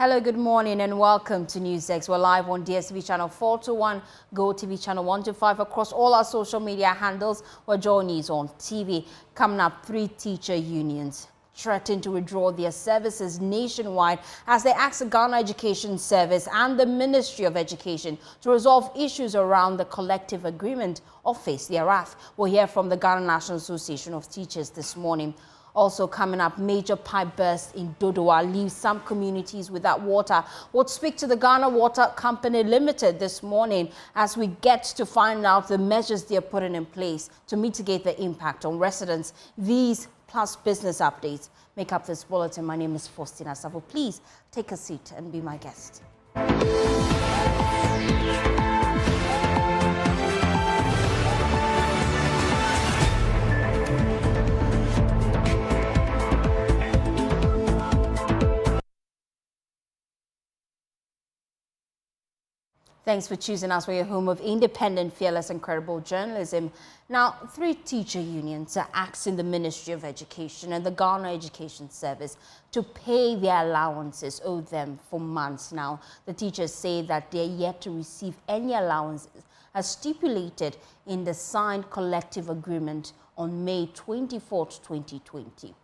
Hello, good morning and welcome to NewsX. We're live on DSTV channel 421, Go TV channel 125 across all our social media handles. We're joining News on TV. Coming up, 3 teacher unions threaten to withdraw their services nationwide as they ask the Ghana Education Service and the Ministry of Education to resolve issues around the collective agreement or face their wrath. We'll hear from the Ghana National Association of Teachers this morning. Also coming up, major pipe burst in Dodowa leaves some communities without water. We'll speak to the Ghana Water Company Limited this morning as we get to find out the measures they're putting in place to mitigate the impact on residents. These plus business updates make up this bulletin. My name is Faustina Savo. Please take a seat and be my guest. Thanks for choosing us for your home of independent, fearless, and credible journalism. Now, 3 teacher unions are asking the Ministry of Education and the Ghana Education Service to pay their allowances owed them for months now. The teachers say that they're yet to receive any allowances as stipulated in the signed collective agreement on May 24, 2020.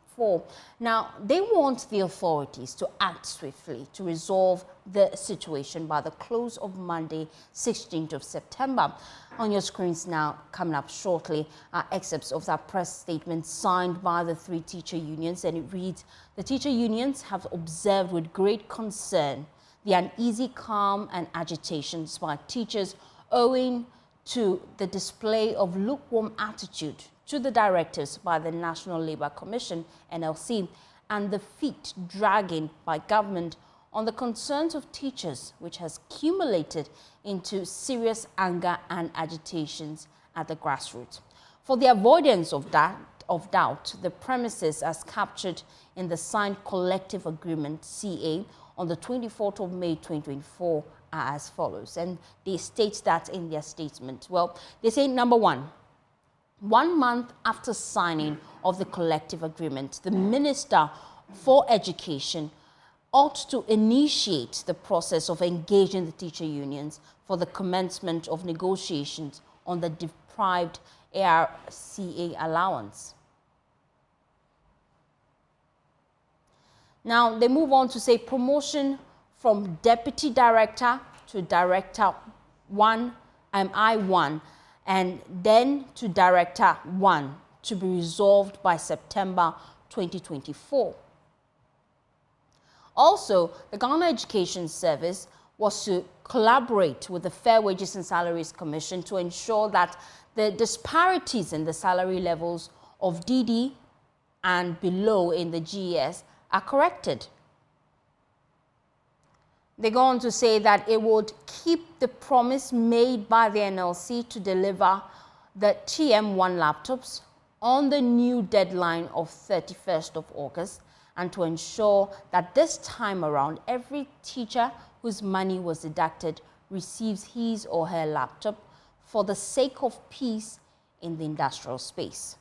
Now, they want the authorities to act swiftly to resolve the situation by the close of Monday, 16th of September. On your screens now, coming up shortly, are excerpts of that press statement signed by the 3 teacher unions, and it reads, "The teacher unions have observed with great concern the uneasy calm and agitations by teachers owing to the display of lukewarm attitude to the directives by the National Labour Commission, NLC, and the feet dragging by government on the concerns of teachers, which has accumulated into serious anger and agitations at the grassroots. For the avoidance of doubt, the premises as captured in the signed collective agreement, CA, on the 24th of May 2024 are as follows." And they state that in their statement. Well, they say, number 1 month after signing of the collective agreement, the Minister for Education ought to initiate the process of engaging the teacher unions for the commencement of negotiations on the deprived ARCA allowance. Now, they move on to say promotion from Deputy Director to Director 1, I1, and then to Director 1 to be resolved by September 2024. Also, the Ghana Education Service was to collaborate with the Fair Wages and Salaries Commission to ensure that the disparities in the salary levels of DD and below in the GES are corrected. They go on to say that it would keep the promise made by the NLC to deliver the TM1 laptops on the new deadline of 31st of August and to ensure that this time around every teacher whose money was deducted receives his or her laptop for the sake of peace in the industrial space.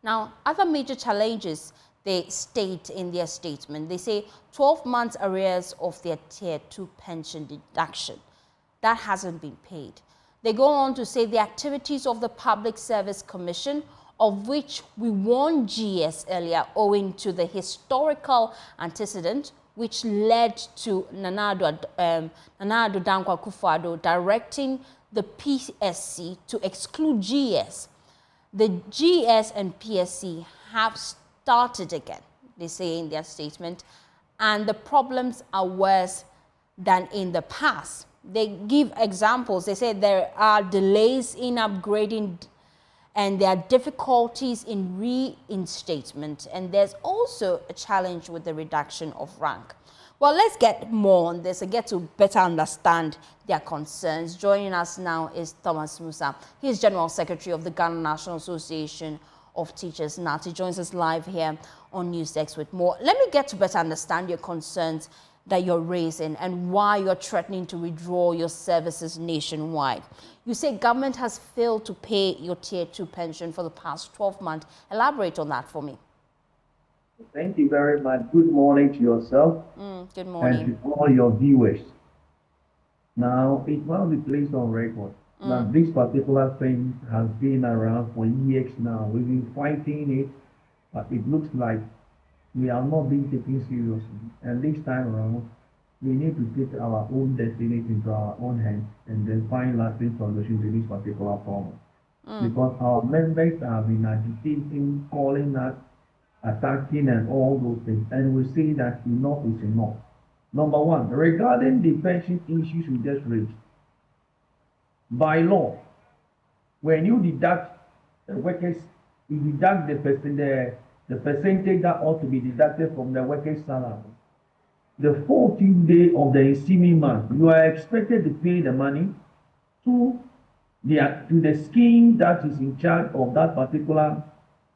Now, other major challenges they state in their statement. They say 12 months arrears of their Tier 2 pension deduction. That hasn't been paid. They go on to say the activities of the Public Service Commission, of which we warned GS earlier owing to the historical antecedent which led to Nana Addo Dankwa Akufo-Addo directing the PSC to exclude GS. The GS and PSC have started again, they say in their statement, and the problems are worse than in the past. They give examples. They say there are delays in upgrading and there are difficulties in reinstatement, and there's also a challenge with the reduction of rank. Well, let's get more on this and get to better understand their concerns. Joining us now is Thomas Musa. He is General Secretary of the Ghana National Association of Teachers. NAT. He joins us live here on NewsX with more. Let me get to better understand your concerns that you're raising and why you're threatening to withdraw your services nationwide. You say government has failed to pay your Tier 2 pension for the past 12 months. Elaborate on that for me. Thank you very much. Good morning to yourself. Good Good and morning. to all your viewers. Now, it must be placed on record that this particular thing has been around for years now. We've been fighting it, but it looks like we are not being taken seriously. And this time around, we need to take our own destiny into our own hands and then find lasting solutions to this particular problem. Because our members have been agitating, calling us, attacking, and all those things. And we say that enough is enough. Number one, regarding the pension issues we just raised, by law, when you deduct the workers, you deduct the percentage that ought to be deducted from the worker's salary. The 14th day of the ensuing month, you are expected to pay the money to the scheme that is in charge of that particular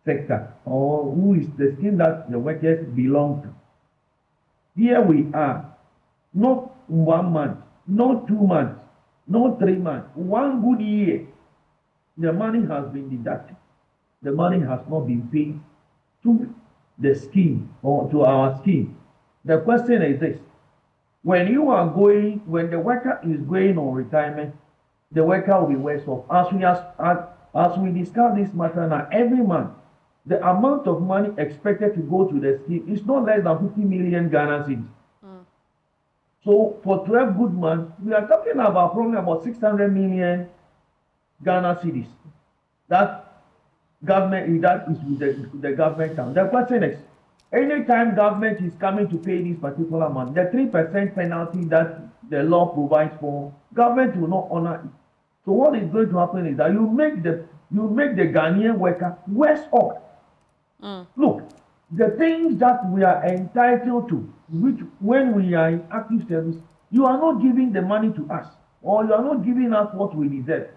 sector, or who is the scheme that the workers belong to. Here we are, not 1 month, not 2 months, not 3 months, 1 good year. The money has been deducted. The money has not been paid to the scheme or to our scheme. The question is this: when the worker is going on retirement, the worker will be worse off. As we discuss this matter now, every month, the amount of money expected to go to the scheme is not less than 50 million Ghana cedis. So for 12 good months, we are talking about probably about 600 million Ghana cedis. That is with the government account. The question is, anytime government is coming to pay this particular amount, the 3% penalty that the law provides for, government will not honor it. So what is going to happen is that you make the Ghanaian worker worse off. Look, the things that we are entitled to, which when we are in active service, you are not giving the money to us, or you are not giving us what we deserve.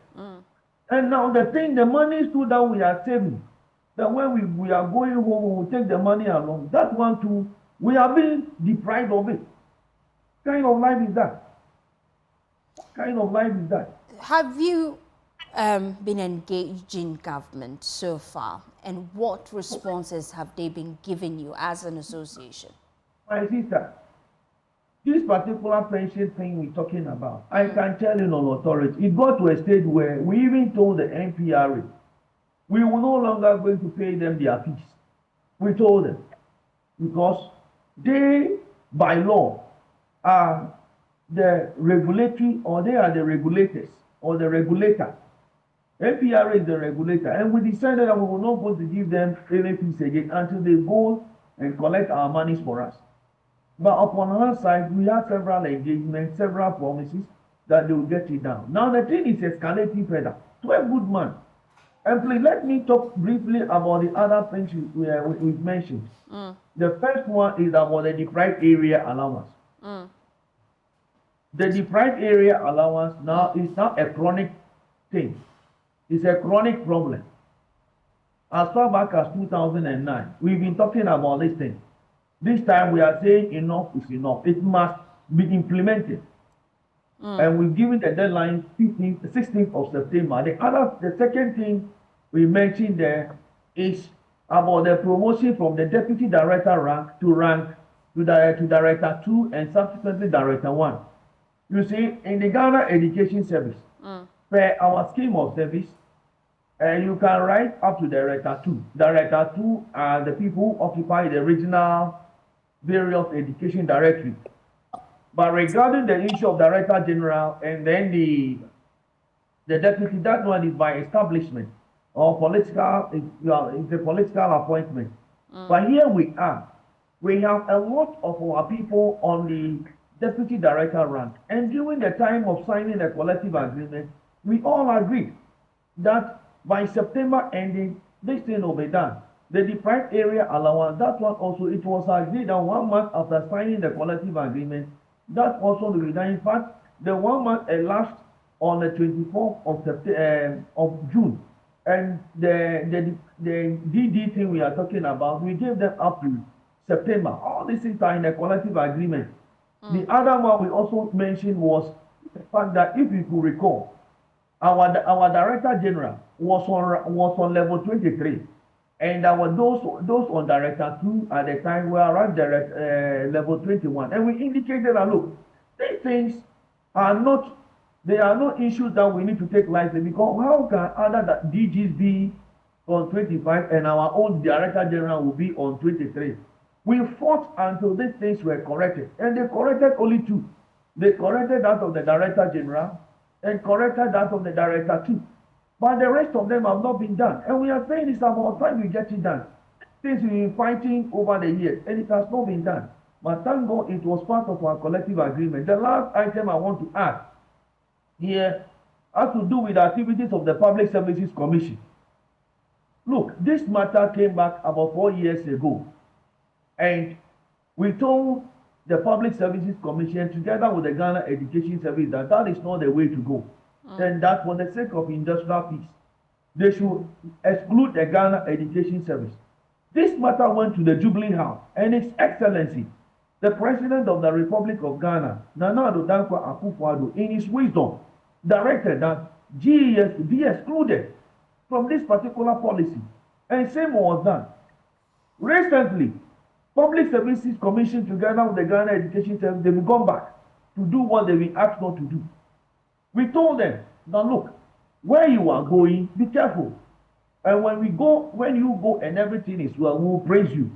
And now the money is too that we are saving, that when we are going home, we will take the money along. That one too, we are being deprived of it. What kind of life is that? What kind of life is that? Have you been engaged in government so far, and what responses have they been giving you as an association? My sister, this particular pension thing we're talking about, I can tell you on authority, it got to a stage where we even told the NPRA we were no longer going to pay them their fees. We told them, because they, by law, are the regulatory, or they are the regulators, or the regulator. NPRA is the regulator, and we decided that we were not going to give them any fees again until they go and collect our monies for us. But upon our side, we had several engagements, several promises that they will get it down. Now the thing is escalating further. 12 good months. And please let me talk briefly about the other things we've mentioned. The first one is about the deprived area allowance. The deprived area allowance now is not a chronic thing. It's a chronic problem. As far back as 2009, we've been talking about this thing. This time we are saying enough is enough. It must be implemented. And we've given the deadline 16th of September. The second thing we mentioned there is about the promotion from the deputy director rank to director 2 and subsequently director 1. You see, in the Ghana Education Service, per our scheme of service, you can write up to director 2. Director 2 are the people who occupy the regional various education directory. But regarding the issue of director general and then the deputy, that one is by establishment or political, it's a political appointment. But here we are. We have a lot of our people on the deputy director rank. And during the time of signing the collective agreement, we all agreed that by September ending, this thing will be done. The deprived area allowance, that one also, it was agreed that 1 month after signing the collective agreement, that also will be done. In fact, the 1 month elapsed on the 24th of June. And the DD thing we are talking about, we gave them up to September. All these things are in a collective agreement. The other one we also mentioned was the fact that, if you could recall, our director general was on level 23. And those on director 2 at the time were around level 21. And we indicated that, look, these things are not, they are not issues that we need to take lightly, because how can other DGs be on 25 and our own director general will be on 23? We fought until these things were corrected, and they corrected only 2. They corrected that of the director general and corrected that of the director 2. But the rest of them have not been done. And we are saying it's about time we get it done. Things we've been fighting over the years, and it has not been done. But thank God it was part of our collective agreement. The last item I want to add here has to do with the activities of the Public Services Commission. Look, this matter came back about 4 years ago. And we told the Public Services Commission, together with the Ghana Education Service, that that is not the way to go. And that for the sake of industrial peace, they should exclude the Ghana Education Service. This matter went to the Jubilee House, and His Excellency, the President of the Republic of Ghana, Nana Addo Dankwa Akufo-Addo, in his wisdom, directed that GES be excluded from this particular policy. And same was done. Recently, Public Services Commission, together with the Ghana Education Service, they've gone back to do what they've been asked not to do. We told them, now look, where you are going, be careful. And when you go and everything is well, we will praise you.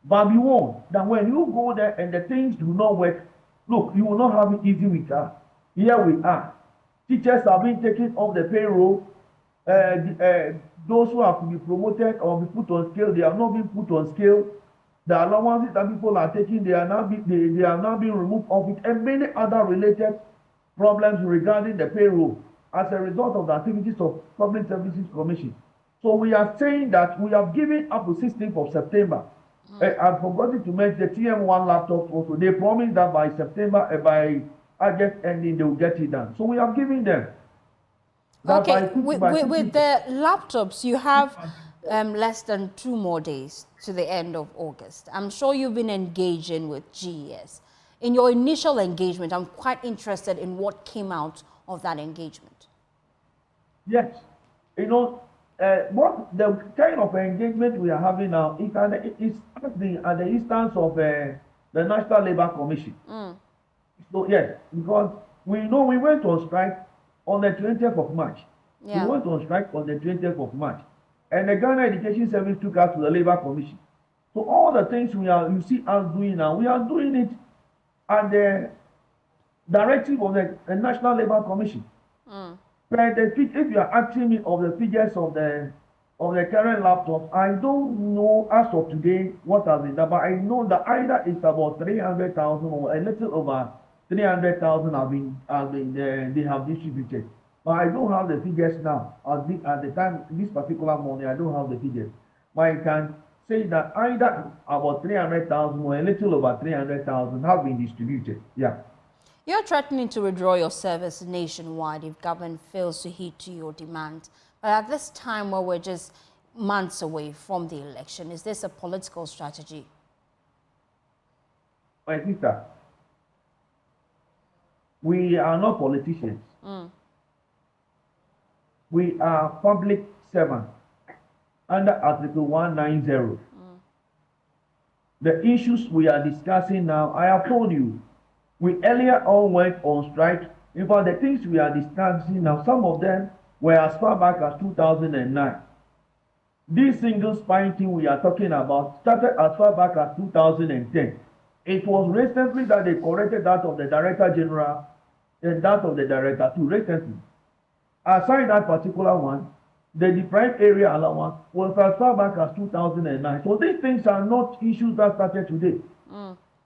But be warned that when you go there and the things do not work, look, you will not have it easy with us. Here we are. Teachers have been taken off the payroll. Those who have to be promoted or be put on scale, they have not been put on scale. The allowances that people are taking, they are now being removed of it, and many other related problems regarding the payroll as a result of the activities of Public Services Commission. So we are saying that we have given up to 16th of September. I've forgotten to mention the TM1 laptops also. They promised that by September, by August ending, they will get it done. So we have given them. Okay, with the laptops, you have less than 2 more days to the end of August. I'm sure you've been engaging with GES. In your initial engagement, I'm quite interested in what came out of that engagement. Yes. You know, what the kind of engagement we are having now is at the instance of the National Labour Commission. So, yes, because we know we went on strike on the 20th of March. Yeah. We went on strike on the 20th of March. And the Ghana Education Service took us to the Labour Commission. So all the things you see us doing now, we are doing it at the directive of the National Labour Commission. But if you are asking me of the figures of the current laptops, I don't know as of today what has been done, but I know that either it's about 300,000 or a little over 300,000 they have distributed. But I don't have the figures now. At the time, this particular morning, I don't have the figures. But I can say that either about 300,000 or a little over 300,000 have been distributed. Yeah. You're threatening to withdraw your service nationwide if government fails to heed to your demand. But at this time where we're just months away from the election, is this a political strategy? My sister, we are not politicians. We are public servants under Article 190. The issues we are discussing now, I have told you, we earlier on went on strike. In fact, the things we are discussing now, some of them were as far back as 2009. This single spine thing we are talking about started as far back as 2010. It was recently that they corrected that of the Director General and that of the Director too, recently. Aside that particular one, the deprived area allowance was as far back as 2009. So these things are not issues that started today.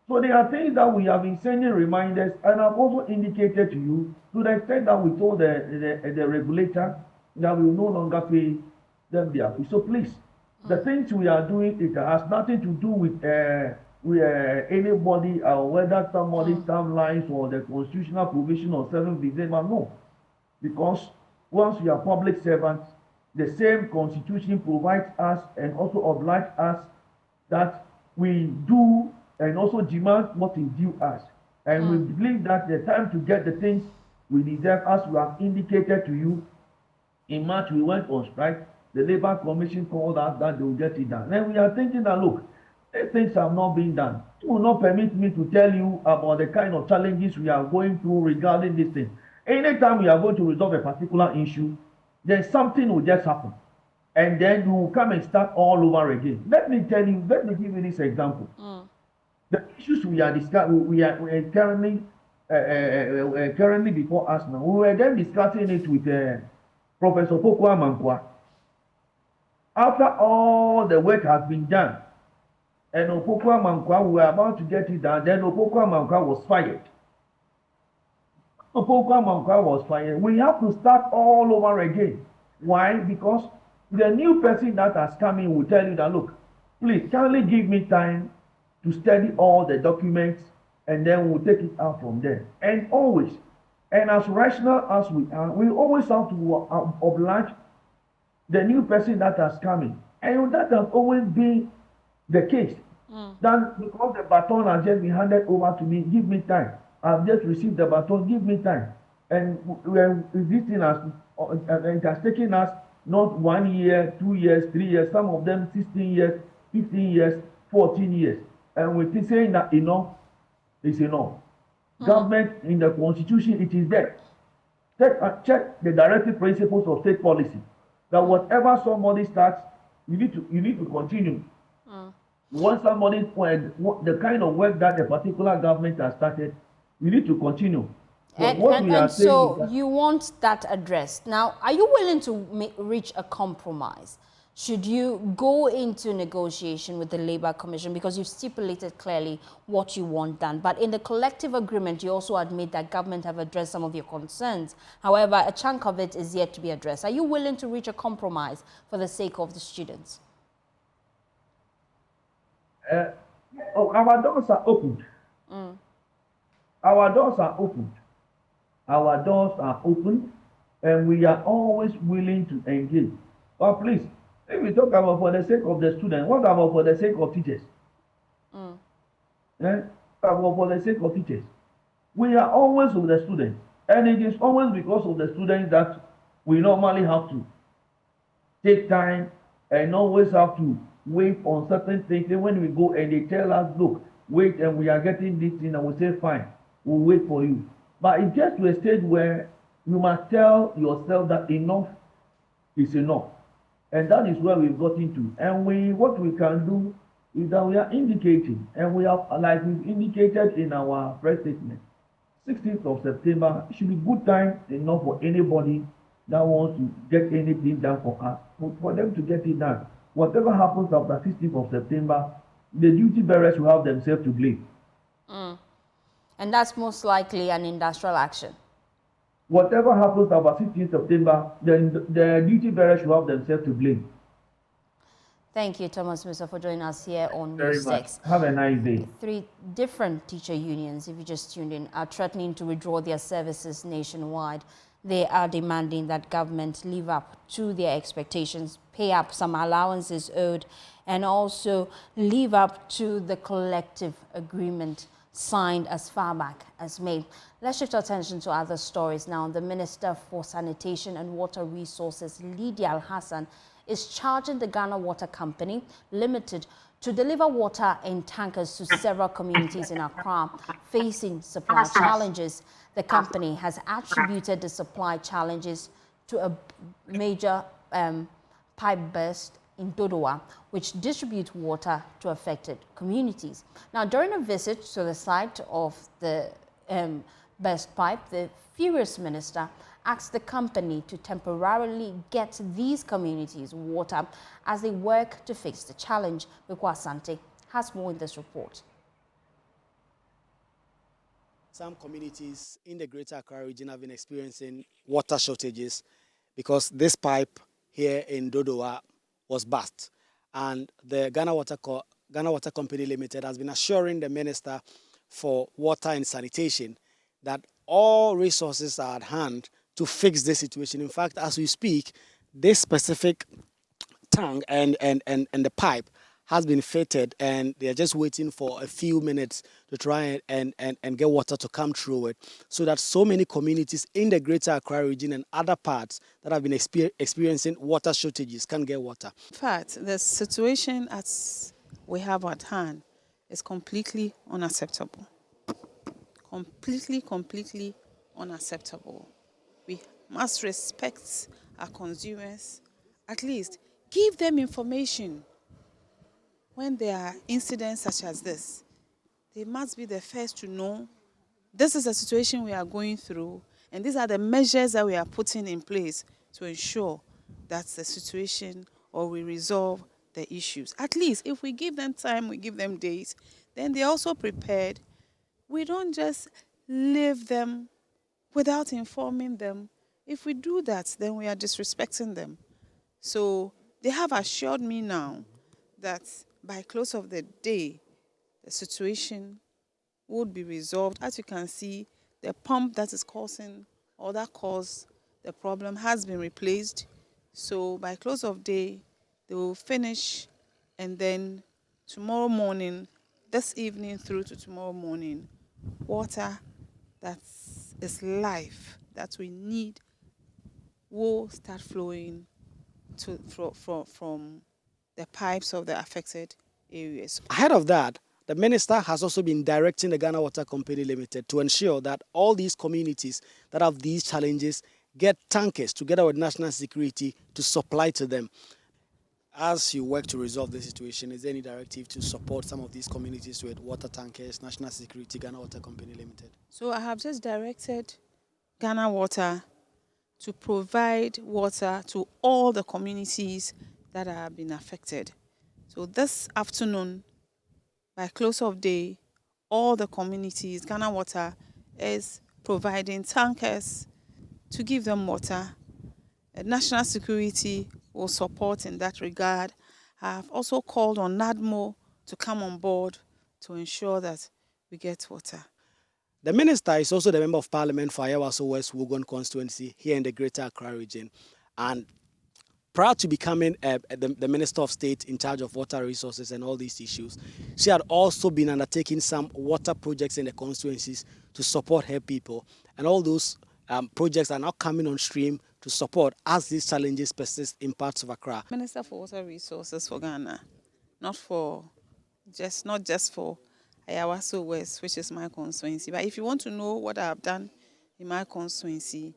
So there are things that we have been sending reminders, and I've also indicated to you to the extent that we told the regulator that we will no longer pay them their fee. So please, the things we are doing, it has nothing to do with anybody or whether somebody's timelines or the constitutional provision of 7th December. No, because once we are public servants, the same constitution provides us and also obliges us that we do and also demand what is due us. And we believe that the time to get the things we deserve, as we have indicated to you, in March we went on strike. The Labour Commission called us that they will get it done. Then we are thinking that, look, these things have not been done. It will not permit me to tell you about the kind of challenges we are going through regarding this thing. Anytime we are going to resolve a particular issue, then something will just happen. And then you will come and start all over again. Let me give you this example. The issues we are discussing, we are currently before us now. We were then discussing it with Professor Pokwa Mankwa. After all the work has been done, and Opokwa Mankwa, we were about to get it done, then Opokwa Mankwa was fired. Opokwa Mankwa was fired. We have to start all over again. Why? Because the new person that has come in will tell you that, look, please kindly give me time to study all the documents, and then we'll take it out from there. And always, and as rational as we are, we always have to oblige the new person that has come in. And that has always been the case. That because the baton has just been handed over to me, give me time. I've just received the baton, give me time. And when this thing it has taken us not 1 year, 2 years, 3 years, some of them 16 years, 15 years, 14 years. And we're saying that enough is enough. Government in the constitution, it is there. Check the directive principles of state policy. That whatever somebody starts, you need to continue. Once somebody, the kind of work that a particular government has started, you need to continue. So you want that addressed. Now, are you willing to reach a compromise? Should you go into negotiation with the Labour Commission, because you've stipulated clearly what you want done, but in the collective agreement, you also admit that government have addressed some of your concerns. However, a chunk of it is yet to be addressed. Are you willing to reach a compromise for the sake of the students? Our doors are opened. Our doors are opened. Our doors are open, and we are always willing to engage. But please, if we talk about for the sake of the students, what about for the sake of teachers? About for the sake of teachers. We are always with the students, and it is always because of the students that we normally have to take time and always have to wait on certain things. And when we go and they tell us, look, wait, and we are getting this thing, and we say, fine, we'll wait for you. But it gets to a stage where you must tell yourself that enough is enough. And that is where we've got into. And what we can do is that we are indicating, and we have, like we've indicated in our press statement, 16th of September, it should be good time enough for anybody that wants to get anything done for us, for them to get it done. Whatever happens after 16th of September, the duty bearers will have themselves to blame. And that's most likely an industrial action. Whatever happens after 16th September, the duty bearers will have themselves to blame. Thank you, Thomas Musa, for joining us here on Very News much. 6. Have a nice day. 3 different teacher unions, if you just tuned in, are threatening to withdraw their services nationwide. They are demanding that government live up to their expectations, pay up some allowances owed, and also live up to the collective agreement signed as far back as May. Let's shift our attention to other stories now. The Minister for Sanitation and Water Resources, Lydia Al-Hassan, is charging the Ghana Water Company Limited to deliver water in tankers to several communities in Accra facing supply challenges. The company has attributed the supply challenges to a major pipe burst in Dodowa, which distributes water to affected communities. Now, during a visit to the site of the burst pipe, the furious minister asked the company to temporarily get these communities water as they work to fix the challenge. Bukwa Asante has more in this report. Some communities in the Greater Accra region have been experiencing water shortages because this pipe here in Dodowa was burst. And the Ghana Water Company Limited has been assuring the Minister for Water and Sanitation that all resources are at hand to fix this situation. In fact, as we speak, this specific tank and the pipe has been fitted and they're just waiting for a few minutes to try and get water to come through it, so that so many communities in the greater Accra region and other parts that have been experiencing water shortages can get water. In fact, the situation as we have at hand is completely unacceptable. Completely unacceptable. We must respect our consumers. At least give them information when there are incidents such as this. They must be the first to know this is the situation we are going through, and these are the measures that we are putting in place to ensure that the situation or we resolve the issues. At least if we give them time, we give them days, then they're also prepared. We don't just leave them without informing them. If we do that, then we are disrespecting them. So they have assured me now that by close of the day, the situation would be resolved. As you can see, the pump that is causing or that caused the problem has been replaced. So by close of day, they will finish, and then tomorrow morning, this evening through to tomorrow morning, water that is life that we need will start flowing from the pipes of the affected areas. Ahead of that, the minister has also been directing the Ghana Water Company Limited to ensure that all these communities that have these challenges get tankers together with national security to supply to them. As you work to resolve the situation, is there any directive to support some of these communities with water tankers, national security, Ghana Water Company Limited? So I have just directed Ghana Water to provide water to all the communities that have been affected. So this afternoon, by close of day, all the communities, Ghana Water is providing tankers to give them water. National security will support in that regard. I have also called on NADMO to come on board to ensure that we get water. The minister is also the Member of Parliament for Ayawaso West Wuogon constituency here in the Greater Accra region. And prior to becoming the Minister of State in charge of water resources and all these issues, she had also been undertaking some water projects in the constituencies to support her people. And all those projects are now coming on stream to support as these challenges persist in parts of Accra. Minister for Water Resources for Ghana, not just for Ayawaso West, which is my constituency. But if you want to know what I have done in my constituency,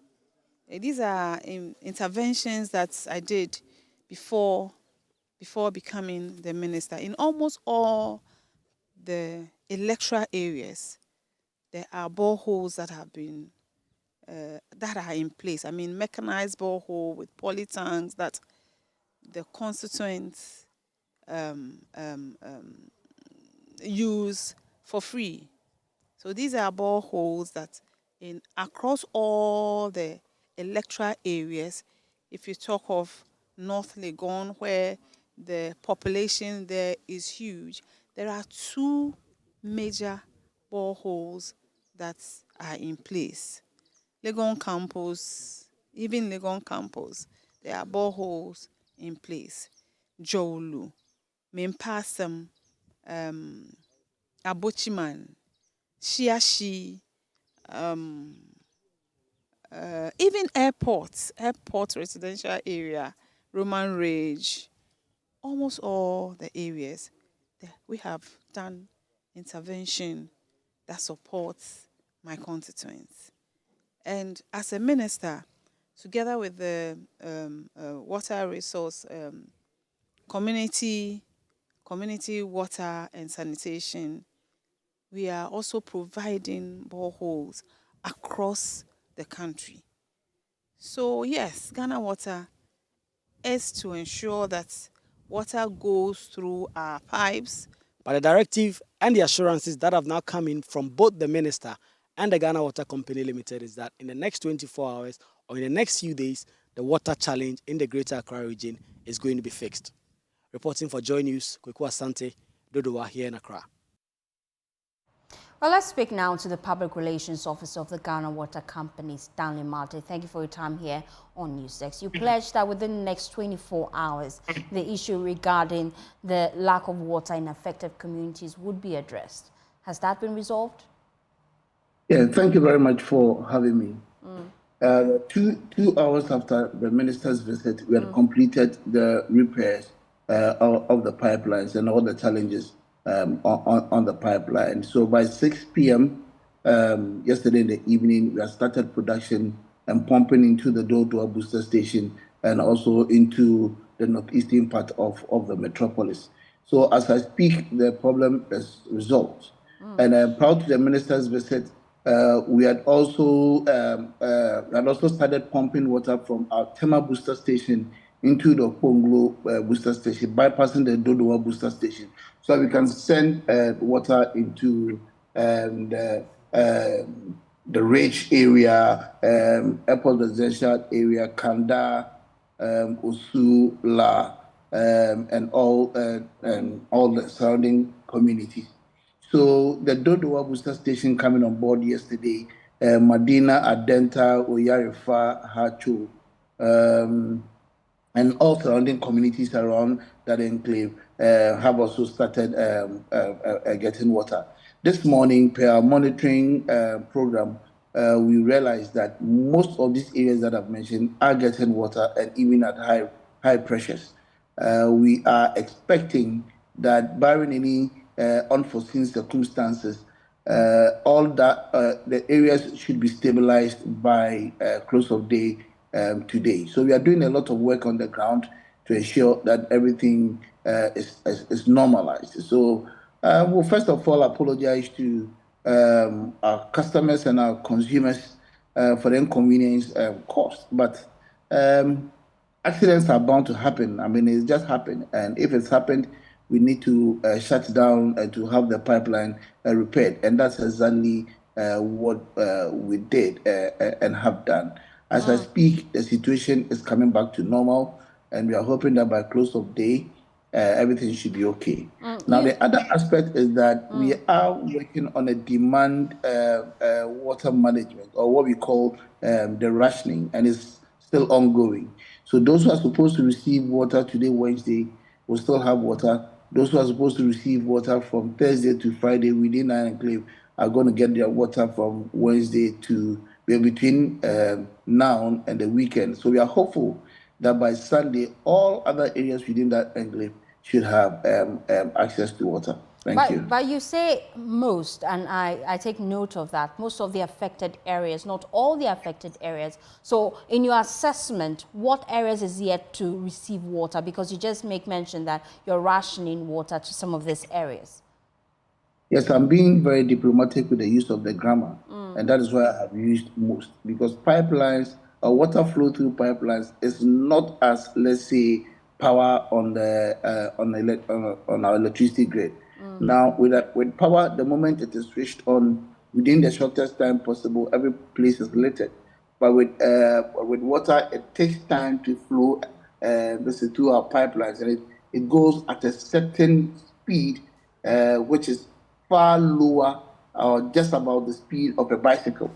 these are interventions that I did before becoming the minister. In almost all the electoral areas, there are boreholes that have been that are in place. I mean, mechanized borehole with poly tanks that the constituents use for free. So these are boreholes that across all the electoral areas, if you talk of North Legon, where the population there is huge, there are 2 major boreholes that are in place. Legon Campus, even Legon Campus, there are boreholes in place. Jowlu, Mimpasam, Abochiman, Shiashi, even airport residential area, Roman Ridge, almost all the areas we have done intervention that supports my constituents. And as a minister, together with the water resource community water and sanitation, we are also providing boreholes across the country. So yes, Ghana Water is to ensure that water goes through our pipes. But the directive and the assurances that have now come in from both the minister and the Ghana Water Company Limited is that in the next 24 hours or in the next few days, the water challenge in the Greater Accra region is going to be fixed. Reporting for Joy News, Kweku Asante, Dodowa here in Accra. Well, let's speak now to the Public Relations Officer of the Ghana Water Company, Stanley Marte. Thank you for your time here on Newsdesk. You pledged that within the next 24 hours, the issue regarding the lack of water in affected communities would be addressed. Has that been resolved? Yeah, thank you very much for having me. 2 hours after the minister's visit, we had completed the repairs of the pipelines and all the challenges on the pipeline. So by 6 p.m. Yesterday in the evening, we have started production and pumping into the Dodua booster station and also into the northeastern part of the metropolis. So as I speak, the problem is resolved. And proud to the minister's visit, we had also started pumping water from our Tema booster station into the Ponglo booster station, bypassing the Dodowa booster station, so we can send water into the Ridge area, Airport Residential area, Kanda, Osu, La, and all the surrounding communities. So the Dodowa booster station coming on board yesterday, Madina, Adenta, Oyarifa, Hacho, and all surrounding communities around that enclave have also started getting water. This morning, per our monitoring program, we realized that most of these areas that I've mentioned are getting water and even at high pressures. We are expecting that barring any unforeseen circumstances, all that the areas should be stabilized by close of day today. So we are doing a lot of work on the ground to ensure that everything is normalized. So we'll first of all apologize to our customers and our consumers for the inconvenience caused. But accidents are bound to happen. I mean, it's just happened. And if it's happened, we need to shut down and to have the pipeline repaired. And that's exactly what we did and have done. As I speak, the situation is coming back to normal, and we are hoping that by close of day, everything should be okay. Now, the other aspect is that we are working on a demand water management, or what we call the rationing, and it's still ongoing. So those who are supposed to receive water today, Wednesday, will still have water. Those who are supposed to receive water from Thursday to Friday within our enclave are going to get their water from Wednesday to between now and the weekend. So we are hopeful that by Sunday, all other areas within that enclave should have access to water. Thank you. But you say most, and I take note of that, most of the affected areas, not all the affected areas. So in your assessment, what areas is yet to receive water? Because you just make mention that you're rationing water to some of these areas. Yes, I'm being very diplomatic with the use of the grammar, and that is why I have used most, because pipelines or water flow through pipelines is not as, let's say, power on our electricity grid. Now, with power, the moment it is switched on, within the shortest time possible, every place is lit. But with water, it takes time to flow through our pipelines, and it goes at a certain speed, which is far lower or just about the speed of a bicycle.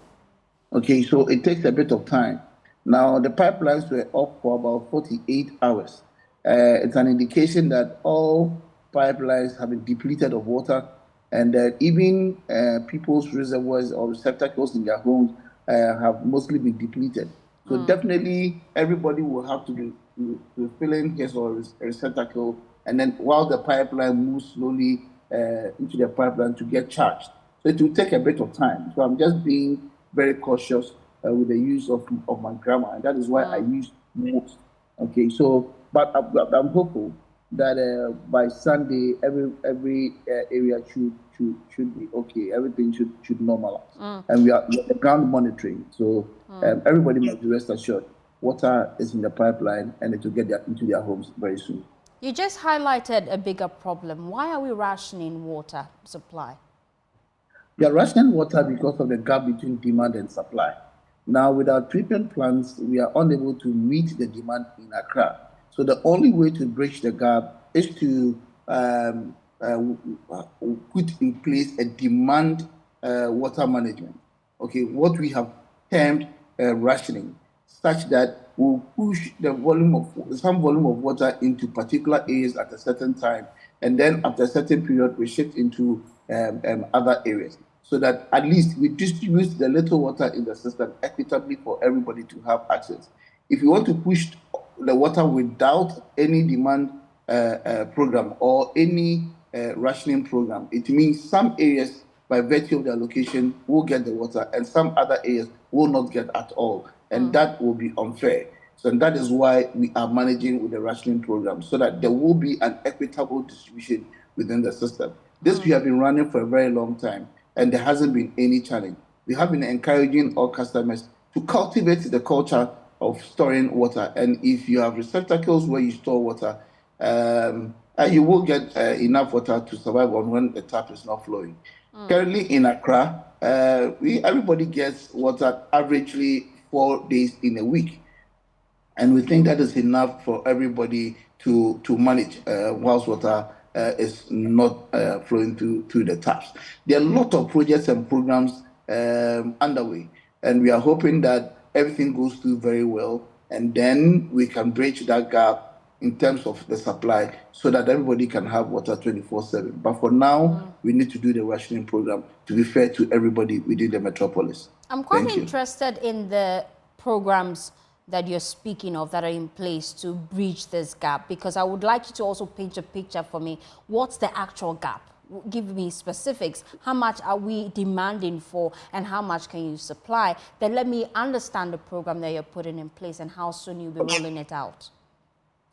Okay, so it takes a bit of time. Now, the pipelines were up for about 48 hours. It's an indication that all pipelines have been depleted of water, and that even people's reservoirs or receptacles in their homes have mostly been depleted. So definitely everybody will have to be filling his or his receptacle, and then while the pipeline moves slowly into the pipeline to get charged. So it will take a bit of time. So I'm just being very cautious with the use of my grammar, and that is why I use most. Okay, so but I'm hopeful that by Sunday every area should be okay. Everything should normalize, and we are the ground monitoring. So everybody must be rest assured. Water is in the pipeline, and it will get into their homes very soon. You just highlighted a bigger problem. Why are we rationing water supply? We are rationing water because of the gap between demand and supply. Now, with our treatment plants, we are unable to meet the demand in Accra. So the only way to bridge the gap is to put in place a demand water management. Okay, what we have termed rationing, such that we'll push the volume of some volume of water into particular areas at a certain time, and then after a certain period we shift into other areas, so that at least we distribute the little water in the system equitably for everybody to have access. If you want to push the water without any demand program or any rationing program, it means some areas, by virtue of their location, will get the water, and some other areas will not get at all, and that will be unfair. So that is why we are managing with the rationing program, so that there will be an equitable distribution within the system. This we have been running for a very long time, and there hasn't been any challenge. We have been encouraging all customers to cultivate the culture of storing water. And if you have receptacles where you store water, you will get enough water to survive on when the tap is not flowing. Currently in Accra, everybody gets water averagely 4 days in a week. And we think that is enough for everybody to manage whilst water is not flowing through the taps. There are a lot of projects and programs underway, and we are hoping that everything goes through very well, and then we can bridge that gap in terms of the supply so that everybody can have water 24/7. But for now, we need to do the rationing program to be fair to everybody within the metropolis. I'm quite interested in the programs that you're speaking of that are in place to bridge this gap, because I would like you to also paint a picture for me. What's the actual gap? Give me specifics. How much are we demanding for, and how much can you supply? Then let me understand the program that you're putting in place and how soon you'll be rolling it out.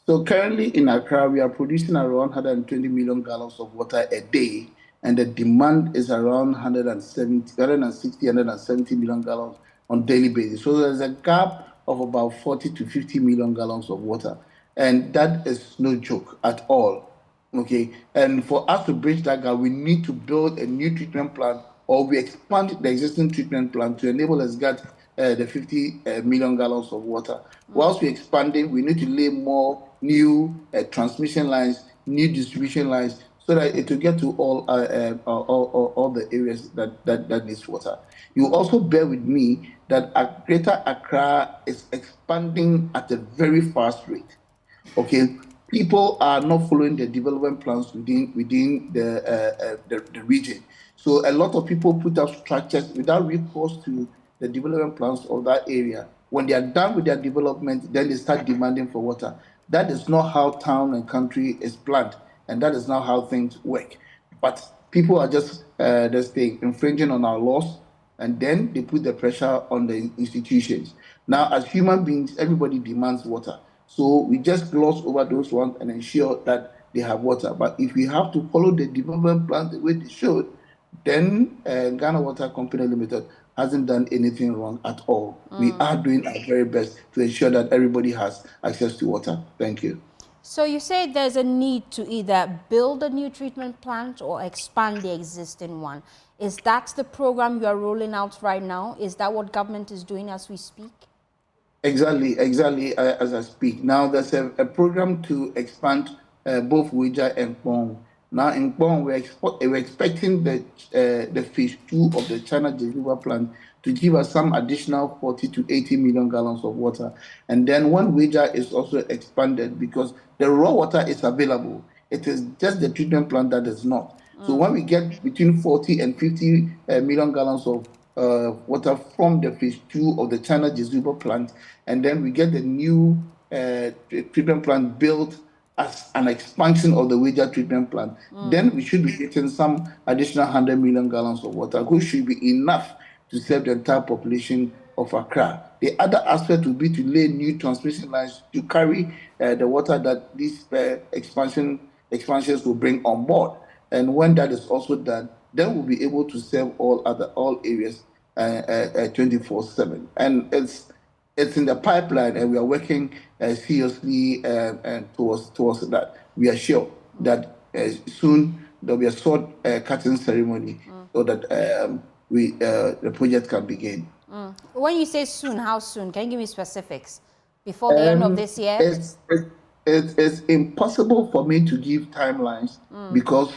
So currently in Accra, we are producing around 120 million gallons of water a day, and the demand is around 170 million gallons on daily basis. So there's a gap of about 40 to 50 million gallons of water, and that is no joke at all. Okay, and for us to bridge that gap, we need to build a new treatment plant, or we expand the existing treatment plant to enable us get the 50 million gallons of water. Whilst we're expanding, we need to lay more new transmission lines, new distribution lines, so that it will get to all the areas that needs water. You also bear with me that Greater Accra is expanding at a very fast rate. Okay, people are not following the development plans within the region. So a lot of people put up structures without recourse to the development plans of that area. When they are done with their development, then they start demanding for water. That is not how town and country is planned, and that is not how things work. But people are just infringing on our laws, and then they put the pressure on the institutions. Now, as human beings, everybody demands water. So we just gloss over those ones and ensure that they have water. But if we have to follow the development plan the way they should, then Ghana Water Company Limited hasn't done anything wrong at all. We are doing our very best to ensure that everybody has access to water. Thank you. So you say there's a need to either build a new treatment plant or expand the existing one. Is that the program you are rolling out right now? Is that what government is doing as we speak? Exactly, as I speak. Now there's a program to expand both Wija and Kpong. Now in Kpong, we're expecting the phase 2 of the China Jesuba plant to give us some additional 40 to 80 million gallons of water. And then when Wija is also expanded, because the raw water is available, it is just the treatment plant that is not. So when we get between 40 and 50 million gallons of water from the phase 2 of the China Jesuba plant, and then we get the new treatment plant built as an expansion of the Wija treatment plant, then we should be getting some additional 100 million gallons of water, which should be enough to serve the entire population of Accra. The other aspect would be to lay new transmission lines to carry the water that these expansions will bring on board. And when that is also done, then we'll be able to serve all areas 24/7. And it's in the pipeline, and we are working seriously towards that. We are sure that soon there'll be a sword cutting ceremony so that the project can begin. When you say soon, how soon? Can you give me specifics? Before the end of this year? it's impossible for me to give timelines because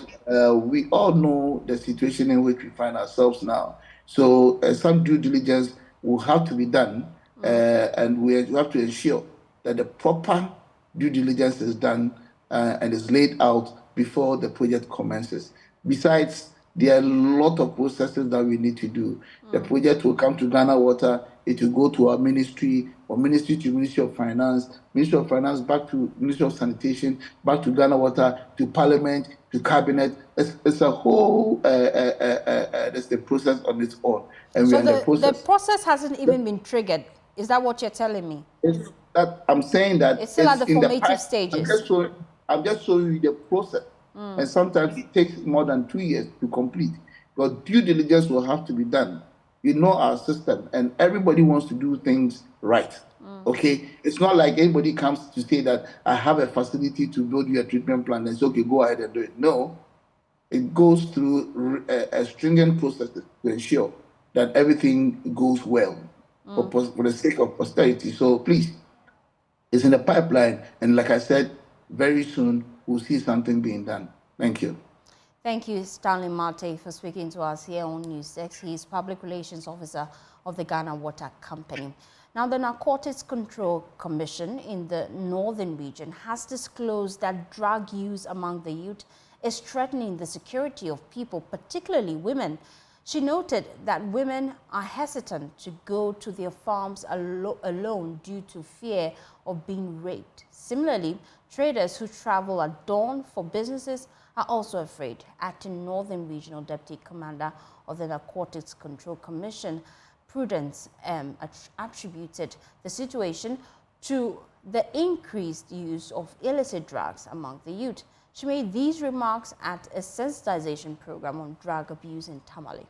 we all know the situation in which we find ourselves now. So some due diligence will have to be done, and we have to ensure that the proper due diligence is done and is laid out before the project commences. Besides, there are a lot of processes that we need to do. The project will come to Ghana Water, it will go to our ministry, or ministry to Ministry of Finance back to Ministry of Sanitation, back to Ghana Water, to Parliament, to Cabinet. It's a whole there's the process on its own. And so we're in the process. The process hasn't even been triggered. Is that what you're telling me? It's that I'm saying that it's still at the formative stages. stages. I'm just showing you the process. And sometimes it takes more than 2 years to complete. But due diligence will have to be done. You know our system, and everybody wants to do things right. Okay? It's not like anybody comes to say that I have a facility to build you a treatment plant and say, okay, go ahead and do it. No. It goes through a stringent process to ensure that everything goes well for the sake of posterity. So please, it's in the pipeline. And like I said, very soon we'll see something being done. Thank you. Thank you, Stanley Mate, for speaking to us here on News 6. He is Public Relations Officer of the Ghana Water Company. Now, the Narcotics Control Commission in the northern region has disclosed that drug use among the youth is threatening the security of people, particularly women. She noted that women are hesitant to go to their farms alone due to fear of being raped. Similarly, traders who travel at dawn for businesses are also afraid. Acting Northern Regional Deputy Commander of the Narcotics Control Commission, Prudence, attributed the situation to the increased use of illicit drugs among the youth. She made these remarks at a sensitization program on drug abuse in Tamale.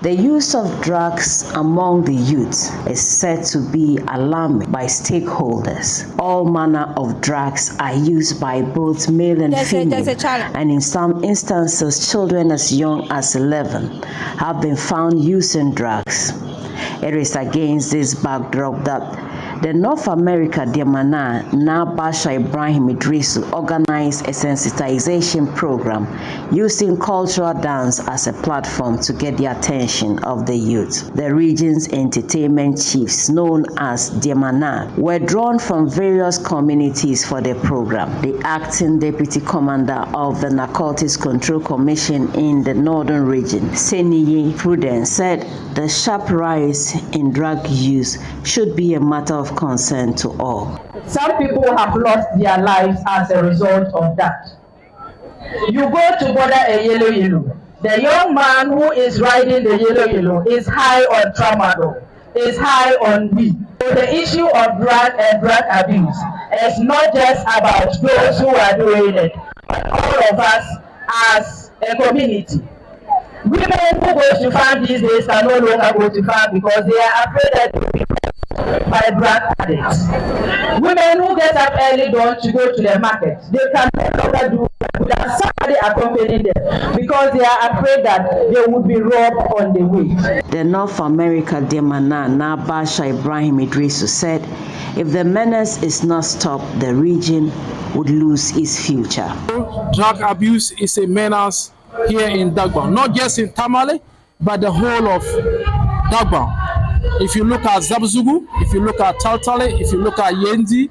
The use of drugs among the youth is said to be alarming by stakeholders. All manner of drugs are used by both male and female, and in some instances, children as young as 11 have been found using drugs. It is against this backdrop that the North America Diamana Nabasha Ibrahim Idrisu organized a sensitization program using cultural dance as a platform to get the attention of the youth. The region's entertainment chiefs, known as Diamana, were drawn from various communities for the program. The acting deputy commander of the Narcotics Control Commission in the northern region, Seniye Prudence, said the sharp rise in drug use should be a matter of concern to all. Some people have lost their lives as a result of that. You go to border a yellow. The young man who is riding the yellow is high on tramadol, is high on weed. So the issue of drug and drug abuse is not just about those who are doing it, but all of us as a community. Women who go to farm these days can no longer go to farm because they are afraid that they will be by drug addicts. Women who get up early dawn to go to the market, they can no longer do that without somebody accompanying them because they are afraid that they would be robbed on the way. The North America Demana Nabasha Ibrahim Idrisu said if the menace is not stopped, the region would lose its future. Drug abuse is a menace here in Dagbon, not just in Tamale, but the whole of Dagbon. If you look at Zabzugu, if you look at Taltale, if you look at Yendi,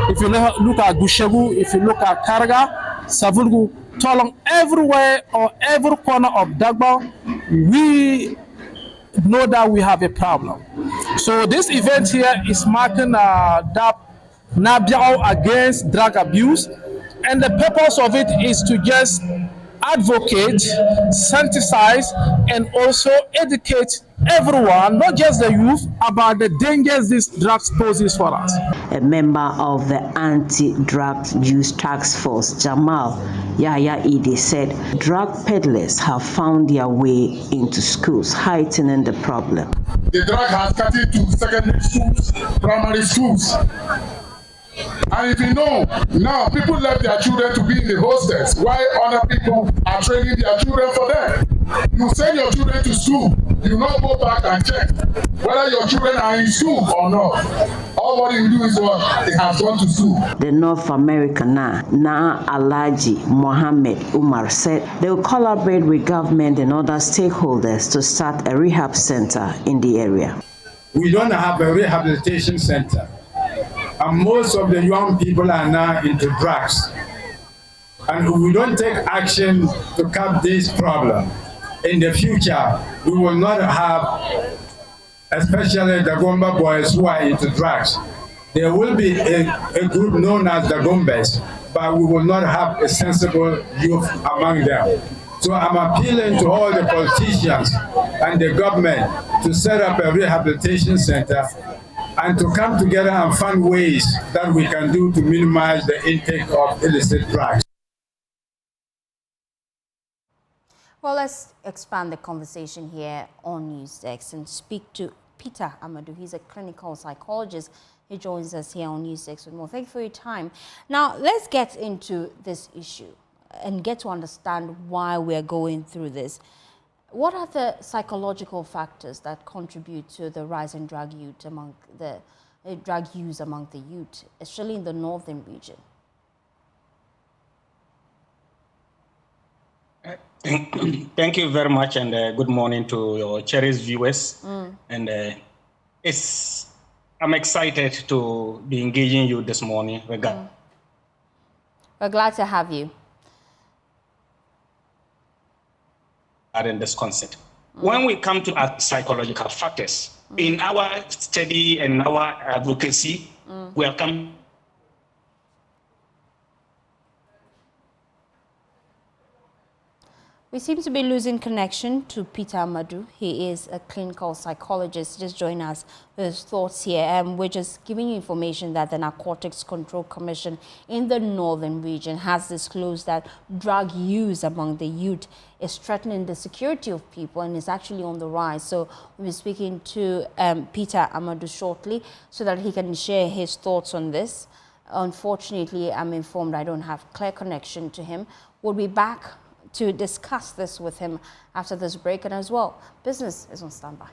if you look at Gushegu, if you look at Karga, Savulgu, Tolong, everywhere or every corner of Dagbon, we know that we have a problem. So this event here is marking that Nabiao against drug abuse, and the purpose of it is to just advocate, sensitize, and also educate everyone, not just the youth, about the dangers this drugs poses for us. A member of the Anti-Drug Use Task Force, Jamal Yahya Idi, said drug peddlers have found their way into schools, heightening the problem. The drug has cut into secondary schools, primary schools. And if you know, now people left their children to be in the hostels, while other people are training their children for them. You send your children to school, you not go back and check whether your children are in school or not. all what you do is what they have gone to sue. The North American Na Alhaji Mohammed Umar said they will collaborate with government and other stakeholders to start a rehab center in the area. We don't have a rehabilitation center, and most of the young people are now into drugs. And if we don't take action to curb this problem, in the future, we will not have, especially the Gomba boys who are into drugs. There will be a group known as the Gombas, but we will not have a sensible youth among them. So I'm appealing to all the politicians and the government to set up a rehabilitation center and to come together and find ways that we can do to minimize the intake of illicit drugs. Well, let's expand the conversation here on NewsDesk and speak to Peter Amadou. He's a clinical psychologist. He joins us here on NewsDesk with more. Thank you for your time. Now, let's get into this issue and get to understand why we're going through this. What are the psychological factors that contribute to the rise in drug use among the youth, especially in the northern region? Thank you very much, and good morning to your cherished viewers. And I'm excited to be engaging you this morning. We're glad to have you. In this concept. When we come to our psychological factors, in our study and our advocacy, we are coming. We seem to be losing connection to Peter Amadou. He is a clinical psychologist. Just join us with his thoughts here. We're just giving you information that the Narcotics Control Commission in the northern region has disclosed that drug use among the youth is threatening the security of people and is actually on the rise. So we'll be speaking to Peter Amadou shortly so that he can share his thoughts on this. Unfortunately, I'm informed I don't have clear connection to him. We'll be back to discuss this with him after this break, and as well, business is on standby.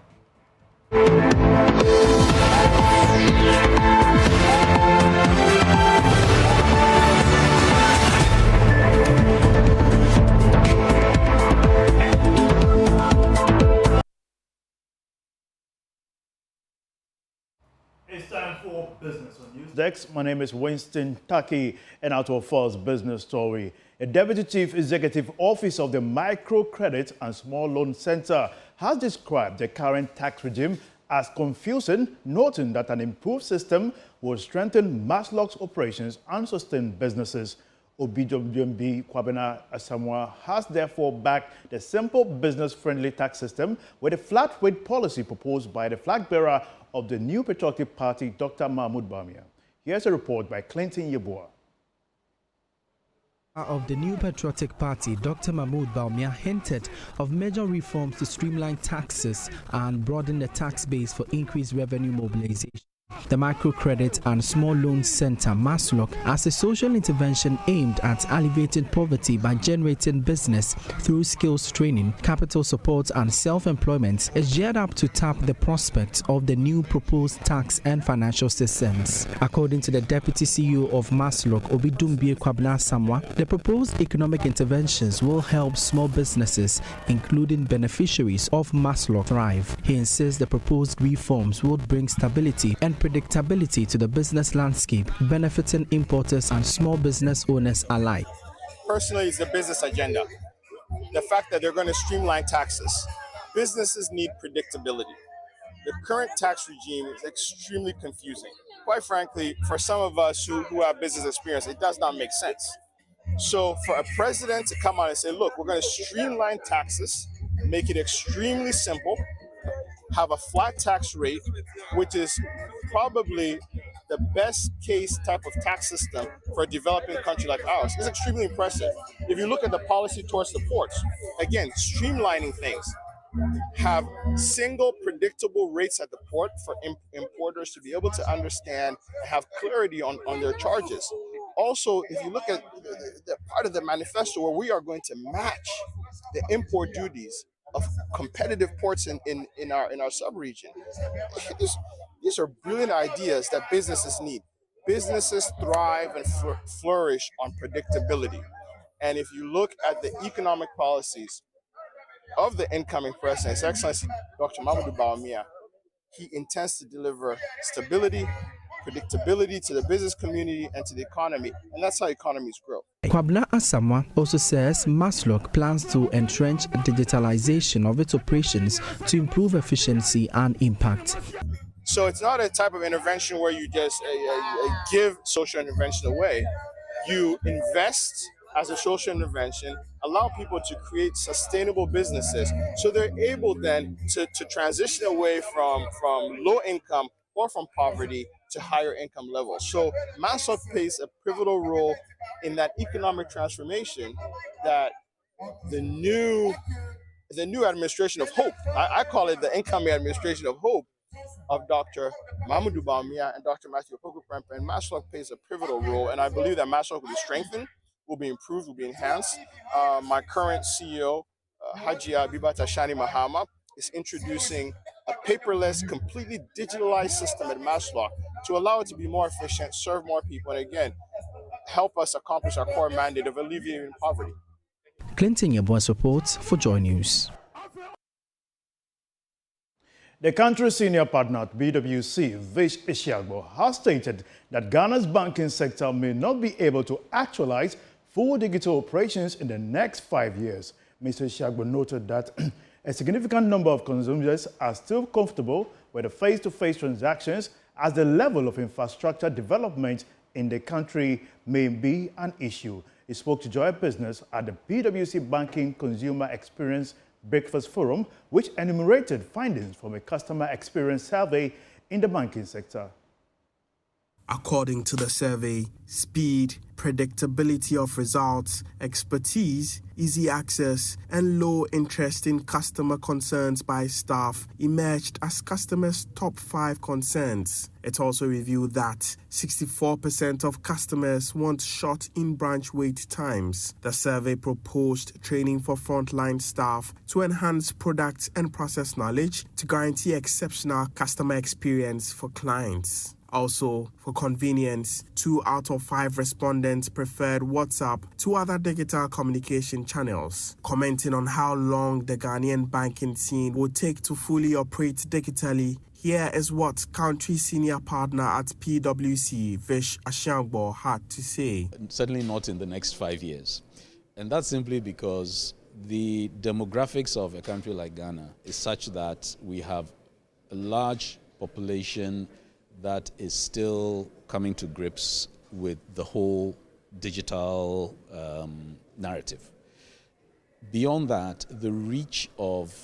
It's time for Business on NewsDesk. My name is Winston Taki, and out to our first business story. A Deputy Chief Executive Officer of the Microcredit and Small Loan Center has described the current tax regime as confusing, noting that an improved system will strengthen Maslow's operations and sustain businesses. OBWMB Kwabena Asamoah has therefore backed the simple business-friendly tax system with a flat rate policy proposed by the flag bearer of the New Patriotic Party, Dr. Mahmoud Bawumia. Here's a report by Clinton Yeboah. Of the New Patriotic Party, Dr. Mahmoud Bawumia hinted of major reforms to streamline taxes and broaden the tax base for increased revenue mobilization. The Microcredit and Small Loan Center, Maslow, as a social intervention aimed at alleviating poverty by generating business through skills training, capital support and self-employment, is geared up to tap the prospects of the new proposed tax and financial systems. According to the Deputy CEO of Maslow, Obidumbie Kwabena Asamoah, the proposed economic interventions will help small businesses, including beneficiaries of Maslow, thrive. He insists the proposed reforms would bring stability and predictability to the business landscape, benefiting importers and small business owners alike. Personally, it's the business agenda. The fact that they're going to streamline taxes. Businesses need predictability. The current tax regime is extremely confusing. Quite frankly, for some of us who have business experience, it does not make sense. So for a president to come out and say, look, we're going to streamline taxes, make it extremely simple, have a flat tax rate, which is probably the best case type of tax system for a developing country like ours, is extremely impressive. If you look at the policy towards the ports, again, streamlining things, have single predictable rates at the port for importers to be able to understand and have clarity on their charges. Also, if you look at the part of the manifesto where we are going to match the import duties of competitive ports in our sub-region. These are brilliant ideas that businesses need. Businesses thrive and flourish on predictability. And if you look at the economic policies of the incoming president, His Excellency Dr. Mamadou Bawumia, he intends to deliver stability, predictability to the business community and to the economy, and that's how economies grow. Kwabna Asamoah also says Maslock plans to entrench digitalization of its operations to improve efficiency and impact. So it's not a type of intervention where you just give social intervention away. You invest as a social intervention, allow people to create sustainable businesses so they're able then to transition away from low income or from poverty to higher income levels. So Maslock plays a pivotal role in that economic transformation that the new administration of hope, I call it the incoming administration of hope, of Dr. Mamadou Bawumia and Dr. Matthew Opoku-Prempeh, and Maslock plays a pivotal role, and I believe that Maslock will be strengthened, will be improved, will be enhanced. My current CEO, Hajia Bibata Shani Mahama, is introducing a paperless, completely digitalized system at Maslock to allow it to be more efficient, serve more people, and again, help us accomplish our core mandate of alleviating poverty. Clinton Yeboah's reports for Joy News. The country's senior partner at BWC, Vish Ishiagbo, has stated that Ghana's banking sector may not be able to actualize full digital operations in the next 5 years. Mr. Ishiagbo noted that a significant number of consumers are still comfortable with the face-to-face transactions, as the level of infrastructure development in the country may be an issue. He spoke to Joy Business at the BWC Banking Consumer Experience Breakfast Forum, which enumerated findings from a customer experience survey in the banking sector. According to the survey, speed, predictability of results, expertise, easy access, and low interest in customer concerns by staff emerged as customers' top 5 concerns. It also revealed that 64% of customers want short in-branch wait times. The survey proposed training for frontline staff to enhance product and process knowledge to guarantee exceptional customer experience for clients. Also, for convenience, 2 out of 5 respondents preferred WhatsApp to other digital communication channels. Commenting on how long the Ghanaian banking scene would take to fully operate digitally, here is what country senior partner at PwC, Vish Ishiagbo, had to say. Certainly not in the next 5 years. And that's simply because the demographics of a country like Ghana is such that we have a large population that is still coming to grips with the whole digital narrative. Beyond that, the reach of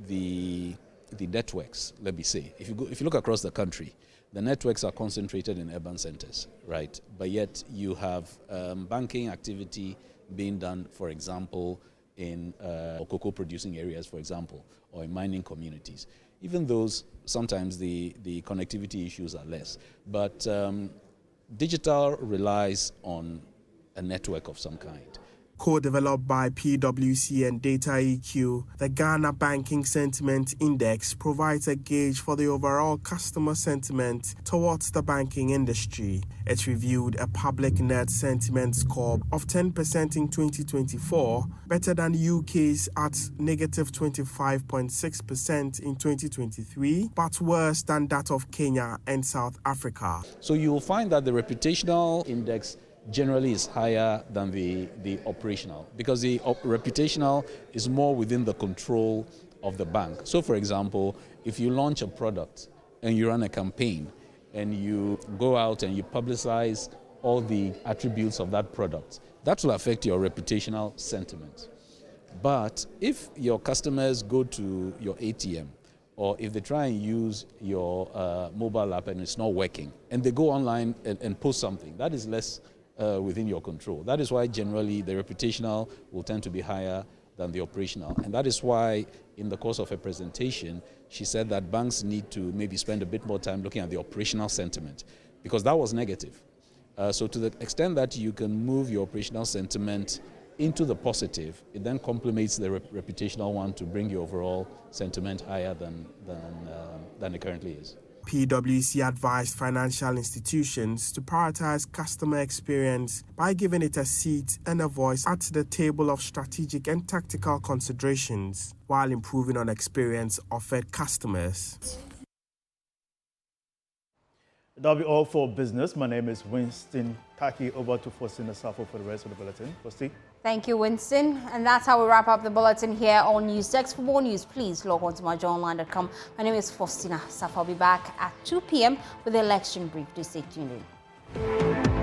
the networks, let me say, if you look across the country, the networks are concentrated in urban centers, right? But yet you have banking activity being done, for example, in cocoa producing areas, for example, or in mining communities. Even those, sometimes the connectivity issues are less. But digital relies on a network of some kind. Co-developed by PwC and Data EQ, the Ghana Banking Sentiment Index provides a gauge for the overall customer sentiment towards the banking industry. It reviewed a public net sentiment score of 10% in 2024, better than UK's at negative 25.6% in 2023, but worse than that of Kenya and South Africa. So you will find that the reputational index generally is higher than the operational, because the reputational is more within the control of the bank. So for example, if you launch a product and you run a campaign and you go out and you publicize all the attributes of that product, that will affect your reputational sentiment. But if your customers go to your ATM, or if they try and use your mobile app and it's not working, and they go online and post something, that is less within your control. That is why generally the reputational will tend to be higher than the operational. And that is why in the course of her presentation, she said that banks need to maybe spend a bit more time looking at the operational sentiment, because that was negative. So to the extent that you can move your operational sentiment into the positive, it then complements the reputational one to bring your overall sentiment higher than it currently is. PwC advised financial institutions to prioritize customer experience by giving it a seat and a voice at the table of strategic and tactical considerations while improving on experience offered customers. That'll be all for business. My name is Winston Taki. Over to Faustina Safo for the rest of the bulletin. Fausti. Thank you, Winston. And that's how we wrap up the bulletin here on NewsDesk. For more news, please log on to myjoyonline.com. My name is Faustina Safo. I'll be back at 2 p.m. with the election brief. Do stay tuned in.